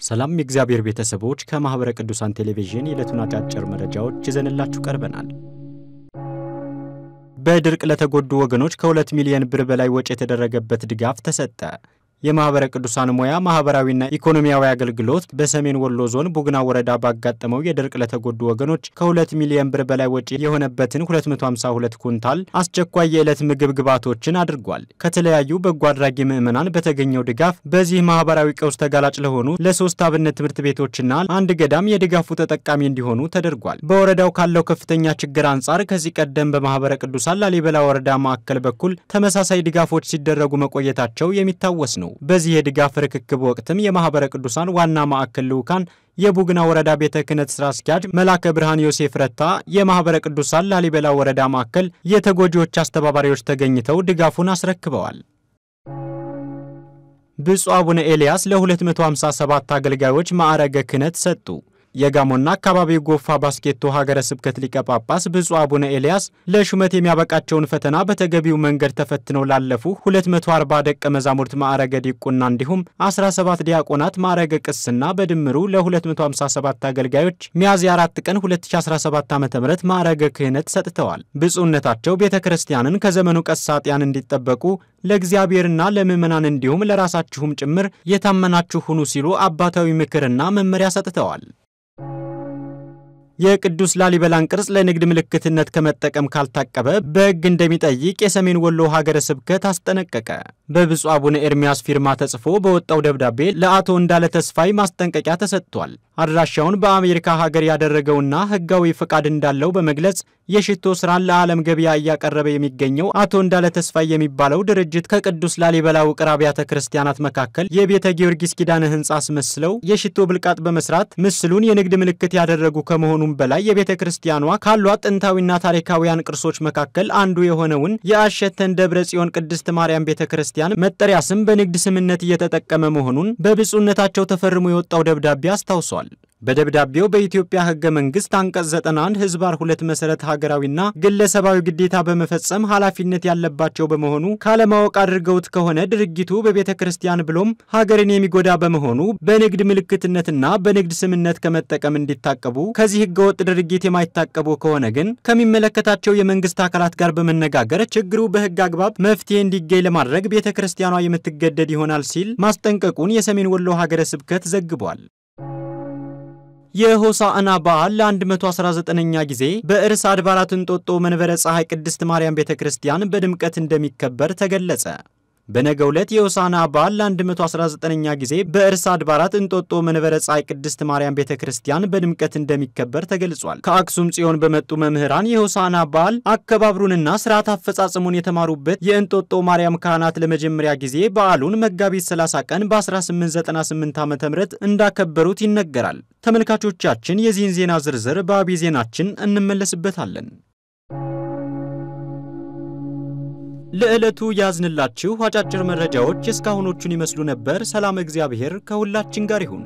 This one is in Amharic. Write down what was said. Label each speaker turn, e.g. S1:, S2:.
S1: ሰላም የእግዚአብሔር ቤተሰቦች ከማህበረ ቅዱሳን ቴሌቪዥን የዕለቱን አጫጭር መረጃዎች ይዘንላችሁ ቀርበናል። በድርቅ ለተጎዱ ወገኖች ከ2 ሚሊዮን ብር በላይ ወጪ የተደረገበት ድጋፍ ተሰጠ። የማህበረ ቅዱሳን ሞያ ማህበራዊና ኢኮኖሚያዊ አገልግሎት በሰሜን ወሎ ዞን ቡግና ወረዳ ባጋጠመው የድርቅ ለተጎዱ ወገኖች ከ2 ሚሊዮን ብር በላይ ወጪ የሆነበትን 252 ኩንታል አስቸኳይ የዕለት ምግብ ግብዓቶችን አድርጓል። ከተለያዩ በጎ አድራጊ ምዕመናን በተገኘው ድጋፍ በዚህ ማህበራዊ ቀውስ ተጋላጭ ለሆኑ ለ3 አብነት ትምህርት ቤቶችና አንድ ገዳም የድጋፉ ተጠቃሚ እንዲሆኑ ተደርጓል። በወረዳው ካለው ከፍተኛ ችግር አንጻር ከዚህ ቀደም በማህበረ ቅዱሳን ላሊበላ ወረዳ ማዕከል በኩል ተመሳሳይ ድጋፎች ሲደረጉ መቆየታቸው የሚታወስ ነው። በዚህ የድጋፍ ርክክብ ወቅትም የማህበረ ቅዱሳን ዋና ማዕከል ልኡካን የቡግና ወረዳ ቤተ ክህነት ስራ አስኪያጅ መላከ ብርሃን ዮሴፍ ረታ፣ የማህበረ ቅዱሳን ላሊበላ ወረዳ ማዕከል የተጎጂዎች አስተባባሪዎች ተገኝተው ድጋፉን አስረክበዋል። ብፁዕ አቡነ ኤልያስ ለ257 አገልጋዮች ማዕረገ ክህነት ሰጡ። የጋሞና አካባቢው ጎፋ ባስኬቶ ሀገረ ስብከት ሊቀ ጳጳስ ብፁዕ አቡነ ኤልያስ ለሹመት የሚያበቃቸውን ፈተና በተገቢው መንገድ ተፈትነው ላለፉ 240 ደቀ መዛሙርት ማዕረገ ዲቁና እንዲሁም 17 ዲያቆናት ማዕረገ ቅስና በድምሩ ለ257 አገልጋዮች ሚያዝያ 4 ቀን 2017 ዓ.ም ማዕረገ ክህነት ሰጥተዋል። ብፁዕነታቸው ቤተክርስቲያንን ከዘመኑ ቀሳጢያን እንዲጠበቁ ለእግዚአብሔርና ለምዕመናን እንዲሁም ለራሳችሁም ጭምር የታመናችሁ ሁኑ ሲሉ አባታዊ ምክርና መመሪያ ሰጥተዋል። የቅዱስ ላሊበላን ቅርጽ ለንግድ ምልክትነት ከመጠቀም ካልታቀበ በሕግ እንደሚጠይቅ የሰሜን ወሎ ሀገረ ስብከት አስጠነቀቀ። በብፁዕ አቡነ ኤርሚያስ ፊርማ ተጽፎ በወጣው ደብዳቤ ለአቶ እንዳለ ተስፋይ ማስጠንቀቂያ ተሰጥቷል። አድራሻውን በአሜሪካ ሀገር ያደረገውና ሕጋዊ ፈቃድ እንዳለው በመግለጽ የሽቶ ስራን ለዓለም ገበያ እያቀረበ የሚገኘው አቶ እንዳለ ተስፋይ የሚባለው ድርጅት ከቅዱስ ላሊበላ ውቅር አብያተ ክርስቲያናት መካከል የቤተ ጊዮርጊስ ኪዳነ ሕንጻ አስመስለው የሽቶ ብልቃጥ በመስራት ምስሉን የንግድ ምልክት ያደረጉ ከመሆኑም በላይ የቤተ ክርስቲያኗ ካሏት ጥንታዊና ታሪካዊያን ቅርሶች መካከል አንዱ የሆነውን የአሸተን ደብረ ጽዮን ቅድስት ማርያም ቤተ ክርስቲያን መጠሪያ ስም በንግድ ስምነት እየተጠቀመ መሆኑን በብፁዕነታቸው ተፈርሞ የወጣው ደብዳቤ አስታውሷል። በደብዳቤው በኢትዮጵያ ሕገ መንግስት አንቀጽ 91 ህዝባር 2 መሰረት ሀገራዊና ግለሰባዊ ግዴታ በመፈጸም ኃላፊነት ያለባቸው በመሆኑ ካለማወቅ አድርገውት ከሆነ ድርጊቱ በቤተ ክርስቲያን ብሎም ሀገርን የሚጎዳ በመሆኑ በንግድ ምልክትነትና በንግድ ስምነት ከመጠቀም እንዲታቀቡ፣ ከዚህ ህገወጥ ድርጊት የማይታቀቡ ከሆነ ግን ከሚመለከታቸው የመንግስት አካላት ጋር በመነጋገር ችግሩ በህግ አግባብ መፍትሄ እንዲገኝ ለማድረግ ቤተ ክርስቲያኗ የምትገደድ ይሆናል ሲል ማስጠንቀቁን የሰሜን ወሎ ሀገረ ስብከት ዘግቧል። የሆሳዕና በዓል ለ119ኛ ጊዜ በርዕሰ አድባራት እንጦጦ መንበረ ፀሐይ ቅድስት ማርያም ቤተክርስቲያን በድምቀት እንደሚከበር ተገለጸ። በነገው ዕለት የሆሳዕና በዓል ለ119ኛ ጊዜ በርዕሰ አድባራት እንጦጦ መንበረ ፀሐይ ቅድስት ማርያም ቤተክርስቲያን በድምቀት እንደሚከበር ተገልጿል። ከአክሱም ጽዮን በመጡ መምህራን የሆሳዕና በዓል አከባብሩንና ስርዓት አፈጻጸሙን የተማሩበት የእንጦጦ ማርያም ካህናት ለመጀመሪያ ጊዜ በዓሉን መጋቢት 30 ቀን በ1898 ዓ.ም እንዳከበሩት ይነገራል። ተመልካቾቻችን የዚህን ዜና ዝርዝር በአብይ ዜናችን እንመለስበታለን። ለዕለቱ ያዝንላችሁ አጫጭር መረጃዎች እስካሁኖቹን ይመስሉ ነበር። ሰላም እግዚአብሔር ከሁላችን ጋር ይሁን።